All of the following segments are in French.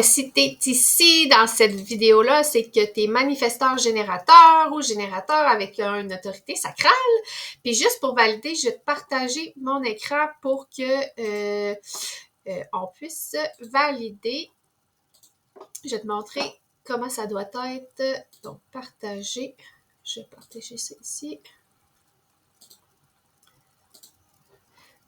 Si tu es ici dans cette vidéo-là, c'est que tu es manifesteur-générateur ou générateur avec une autorité sacrale. Puis juste pour valider, je vais te partager mon écran pour que on puisse valider. Je vais te montrer comment ça doit être. Donc, partager. Je vais partager ça ici.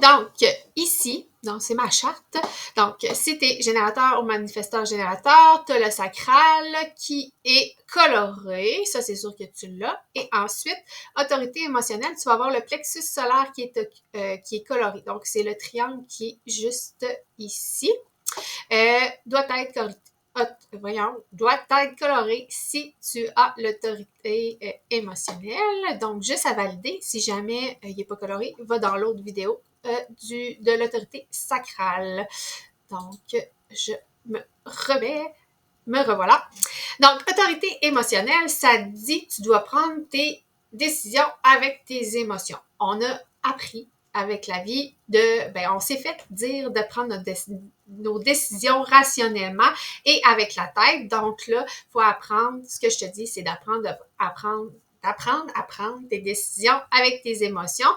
Donc, ici, donc c'est ma charte. Donc, si tu es générateur ou manifesteur-générateur, tu as le sacral qui est coloré. Ça, c'est sûr que tu l'as. Et ensuite, autorité émotionnelle, tu vas avoir le plexus solaire qui est coloré. Donc, c'est le triangle qui est juste ici. Doit être coloré si tu as l'autorité émotionnelle. Donc, juste à valider, si jamais il n'est pas coloré, va dans l'autre vidéo de l'autorité sacrale. Donc, je me revoilà. Donc, autorité émotionnelle, ça dit que tu dois prendre tes décisions avec tes émotions. On a appris avec la vie on s'est fait dire de prendre nos décisions rationnellement et avec la tête. Donc là, il faut apprendre, ce que je te dis, c'est d'apprendre à prendre tes décisions avec tes émotions.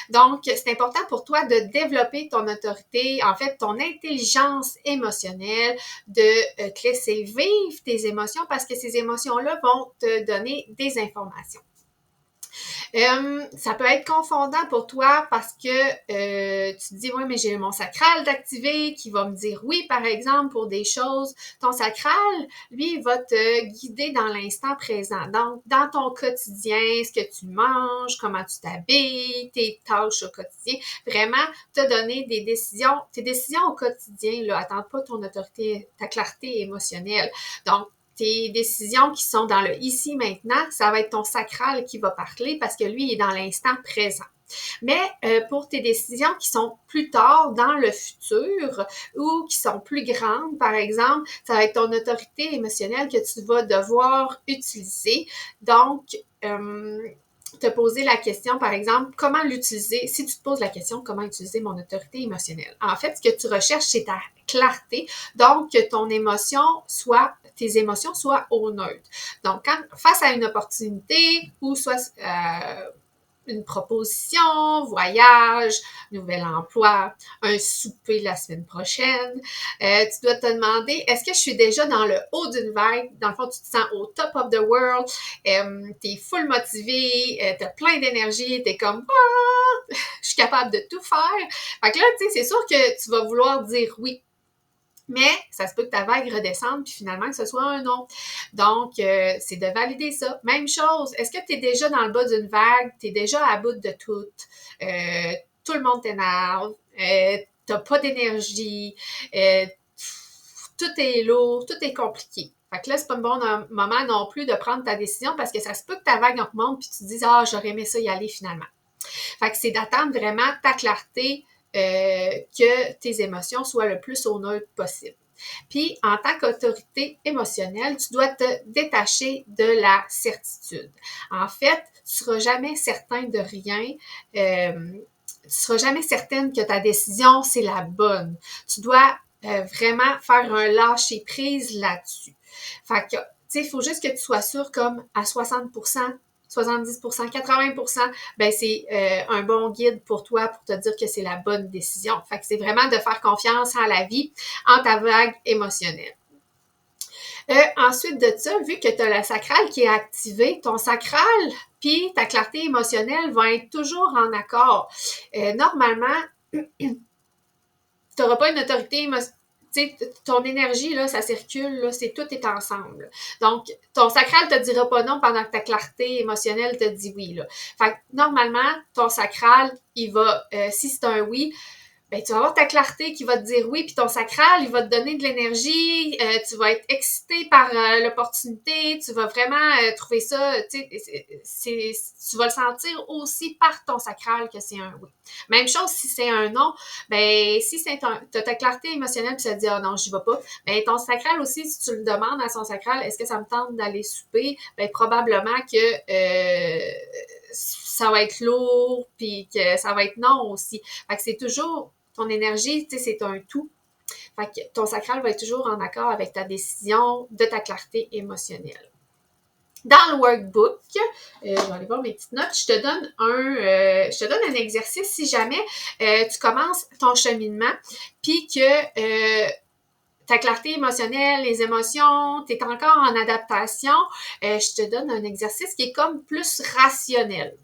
Donc, c'est important pour toi de développer ton autorité, en fait, ton intelligence émotionnelle, de te laisser vivre tes émotions parce que ces émotions-là vont te donner des informations. Ça peut être confondant pour toi parce que tu te dis, oui, mais j'ai mon sacral d'activer qui va me dire oui, par exemple, pour des choses. Ton sacral, lui, va te guider dans l'instant présent. Donc, dans ton quotidien, ce que tu manges, comment tu t'habilles, tes tâches au quotidien, vraiment te donner des décisions, tes décisions au quotidien, là, attends pas ton autorité, ta clarté émotionnelle. Donc, tes décisions qui sont dans le ici maintenant, ça va être ton sacral qui va parler parce que lui il est dans l'instant présent. Mais pour tes décisions qui sont plus tard dans le futur ou qui sont plus grandes, par exemple, ça va être ton autorité émotionnelle que tu vas devoir utiliser. Donc, te poser la question, par exemple, comment l'utiliser? Si tu te poses la question, comment utiliser mon autorité émotionnelle? En fait, ce que tu recherches, c'est ta clarté. Donc, que tes émotions soient au neutre. Donc, face à une opportunité ou soit une proposition, voyage, nouvel emploi, un souper la semaine prochaine. Tu dois te demander, est-ce que je suis déjà dans le haut d'une vague? Dans le fond, tu te sens au top of the world, t'es full motivé, t'as plein d'énergie, t'es comme, ah, je suis capable de tout faire. Fait que là, tu sais, c'est sûr que tu vas vouloir dire oui. Mais ça se peut que ta vague redescende puis finalement que ce soit un non. Donc, c'est de valider ça. Même chose, est-ce que tu es déjà dans le bas d'une vague? Tu es déjà à bout de tout? Tout le monde t'énerve. T'as pas d'énergie. Tout est lourd. Tout est compliqué. Fait que là, c'est pas un bon moment non plus de prendre ta décision parce que ça se peut que ta vague augmente puis tu te dises « Ah, j'aurais aimé ça y aller finalement. » Fait que c'est d'attendre vraiment ta clarté que tes émotions soient le plus au neutre possible. Puis, en tant qu'autorité émotionnelle, tu dois te détacher de la certitude. En fait, tu ne seras jamais certain de rien. Tu ne seras jamais certaine que ta décision, c'est la bonne. Tu dois vraiment faire un lâcher-prise là-dessus. Fait que, tu sais, il faut juste que tu sois sûr comme à 60%, 70%, 80%, ben c'est un bon guide pour toi pour te dire que c'est la bonne décision. Fait que c'est vraiment de faire confiance à la vie, en ta vague émotionnelle. Ensuite de ça, vu que tu as le sacral qui est activé, ton sacral puis ta clarté émotionnelle vont être toujours en accord. Normalement, tu n'auras pas une autorité émotionnelle. T'sais, ton énergie, là, ça circule, là, tout est ensemble. Donc, ton sacral te dira pas non pendant que ta clarté émotionnelle te dit oui, là. Fait que, normalement, ton sacral, il va, si c'est un oui, ben, tu vas avoir ta clarté qui va te dire oui, puis ton sacral, il va te donner de l'énergie, tu vas être excité par l'opportunité, tu vas vraiment trouver ça, tu sais, tu vas le sentir aussi par ton sacral que c'est un oui. Même chose si c'est un non, ben si c'est t'as ta clarté émotionnelle puis ça te dit « Ah non, j'y vais pas », ben ton sacral aussi, si tu le demandes à son sacral « Est-ce que ça me tente d'aller souper? » Ben probablement que ça va être lourd puis que ça va être non aussi. Fait que c'est toujours ton énergie, tu sais, c'est un tout. Fait que ton sacral va être toujours en accord avec ta décision de ta clarté émotionnelle. Dans le workbook, je vais aller voir mes petites notes, je te donne un exercice si jamais tu commences ton cheminement, puis que ta clarté émotionnelle, les émotions, tu es encore en adaptation, je te donne un exercice qui est comme plus rationnel.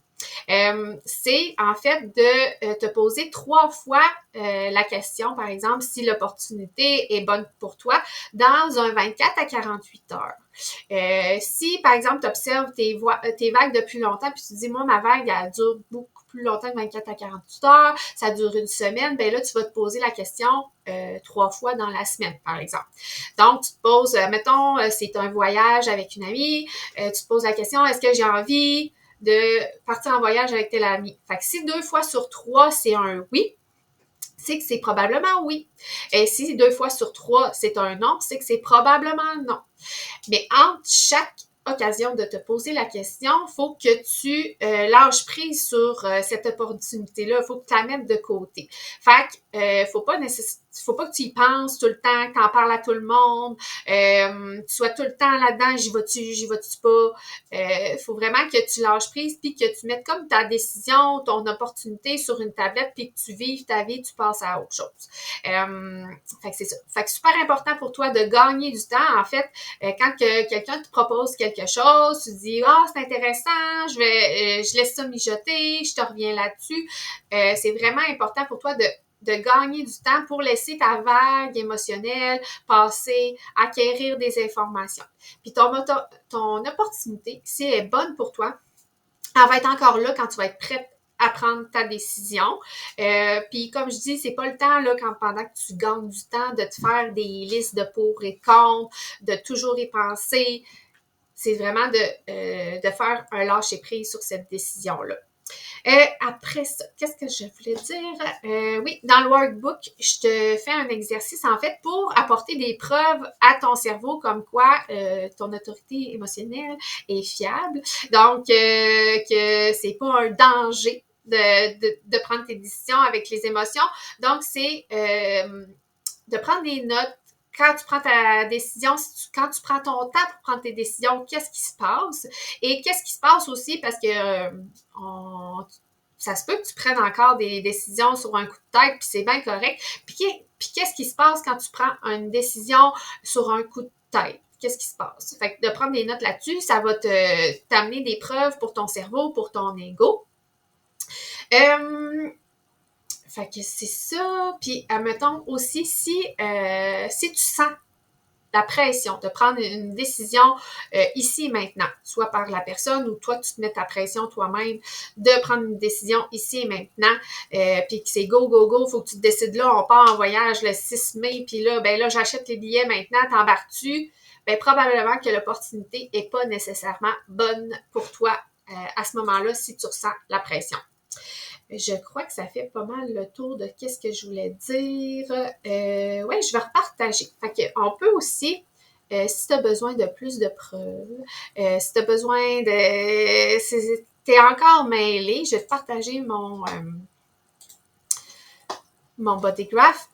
C'est en fait de te poser 3 fois la question, par exemple, si l'opportunité est bonne pour toi dans un 24 à 48 heures. Si, par exemple, tu observes tes vagues depuis longtemps, puis tu te dis, moi, ma vague, elle dure beaucoup plus longtemps que 24 à 48 heures, ça dure une semaine, ben là, tu vas te poser la question 3 fois dans la semaine, par exemple. Donc, tu te poses, mettons, c'est un voyage avec une amie, tu te poses la question, est-ce que j'ai envie de partir en voyage avec tel ami? Fait que si 2 fois sur 3, c'est un oui, c'est que c'est probablement oui. Et si 2 fois sur 3, c'est un non, c'est que c'est probablement non. Mais entre chaque occasion de te poser la question, il faut que tu lâches prise sur cette opportunité-là. Il faut que tu la mettes de côté. Fait que faut pas que tu y penses tout le temps, que tu en parles à tout le monde, tu sois tout le temps là-dedans, j'y vas-tu pas. Faut vraiment que tu lâches prise puis que tu mettes comme ta décision, ton opportunité sur une tablette puis que tu vives ta vie, tu passes à autre chose. Fait que c'est ça. Fait que super important pour toi de gagner du temps. En fait, quand quelqu'un te propose quelque chose, tu dis « Ah, c'est intéressant, je laisse ça mijoter, je te reviens là-dessus. » C'est vraiment important pour toi de gagner du temps pour laisser ta vague émotionnelle passer, acquérir des informations. Puis ton opportunité, si elle est bonne pour toi, elle va être encore là quand tu vas être prête à prendre ta décision. Puis comme je dis, c'est pas le temps là pendant que tu gagnes du temps de te faire des listes de pour et contre, de toujours y penser. C'est vraiment de faire un lâcher-prise sur cette décision-là. Après ça, qu'est-ce que je voulais dire? Oui, dans le workbook, je te fais un exercice en fait pour apporter des preuves à ton cerveau comme quoi ton autorité émotionnelle est fiable. Donc, que c'est pas un danger de prendre tes décisions avec les émotions. Donc, c'est de prendre des notes quand tu prends ta décision, quand tu prends ton temps pour prendre tes décisions, qu'est-ce qui se passe? Et qu'est-ce qui se passe aussi parce que ça se peut que tu prennes encore des décisions sur un coup de tête, puis c'est bien correct. Puis qu'est-ce qui se passe quand tu prends une décision sur un coup de tête? Qu'est-ce qui se passe? Fait que de prendre des notes là-dessus, ça va t'amener des preuves pour ton cerveau, pour ton ego. Fait que c'est ça. Puis, admettons aussi, si tu sens la pression de prendre une décision ici et maintenant, soit par la personne ou toi, tu te mets ta pression toi-même de prendre une décision ici et maintenant, puis que c'est go, go, go, faut que tu te décides là, on part en voyage le 6 mai, puis là, ben là, j'achète les billets maintenant, t'embarques-tu? Ben probablement que l'opportunité n'est pas nécessairement bonne pour toi à ce moment-là si tu ressens la pression. Je crois que ça fait pas mal le tour de qu'est-ce que je voulais dire. Ouais, je vais repartager. Fait que on peut aussi, si tu as besoin de plus de preuves, si tu as besoin de... Si tu es encore mêlé, je vais te partager mon body graph.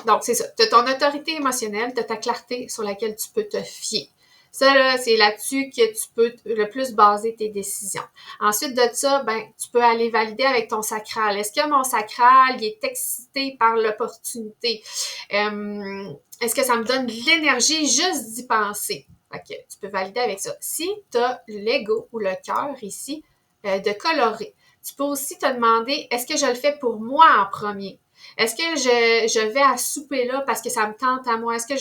Donc, c'est ça. Tu as ton autorité émotionnelle, tu as ta clarté sur laquelle tu peux te fier. Ça, là, c'est là-dessus que tu peux le plus baser tes décisions. Ensuite de ça, ben, tu peux aller valider avec ton sacral. Est-ce que mon sacral, il est excité par l'opportunité? Est-ce que ça me donne de l'énergie juste d'y penser? Fait que tu peux valider avec ça. Si tu as l'ego ou le cœur ici, de colorer, tu peux aussi te demander, est-ce que je le fais pour moi en premier? Est-ce que je vais à souper là parce que ça me tente à moi? Est-ce que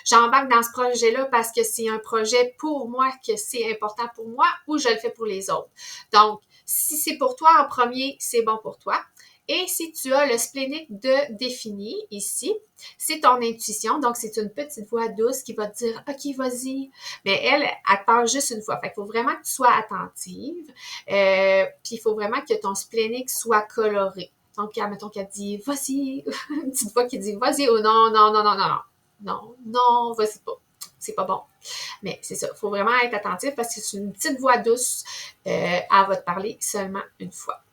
j'embarque dans ce projet-là parce que c'est un projet pour moi, que c'est important pour moi, ou je le fais pour les autres? Donc, si c'est pour toi en premier, c'est bon pour toi. Et si tu as le splénique de défini ici, c'est ton intuition. Donc, c'est une petite voix douce qui va te dire « OK, vas-y ». Mais elle te parle juste une fois. Fait qu'il faut vraiment que tu sois attentive. Puis, il faut vraiment que ton splénique soit coloré. Donc, admettons qu'elle dit « Vas-y », une petite voix qui dit « Vas-y » ou « Non, non, non, non, non, non, non, non, vas-y pas. » C'est pas bon. Mais c'est ça, il faut vraiment être attentif parce que c'est une petite voix douce. Elle va te parler seulement une fois.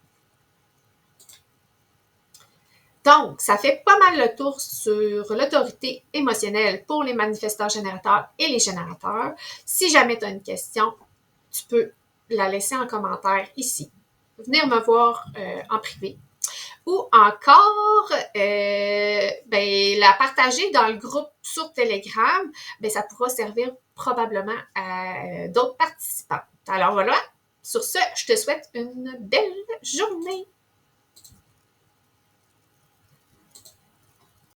Donc, ça fait pas mal le tour sur l'autorité émotionnelle pour les manifesteurs générateurs et les générateurs. Si jamais tu as une question, tu peux la laisser en commentaire ici. Venir me voir en privé. Ou encore, la partager dans le groupe sur Telegram, ça pourra servir probablement à d'autres participants. Alors voilà, sur ce, je te souhaite une belle journée.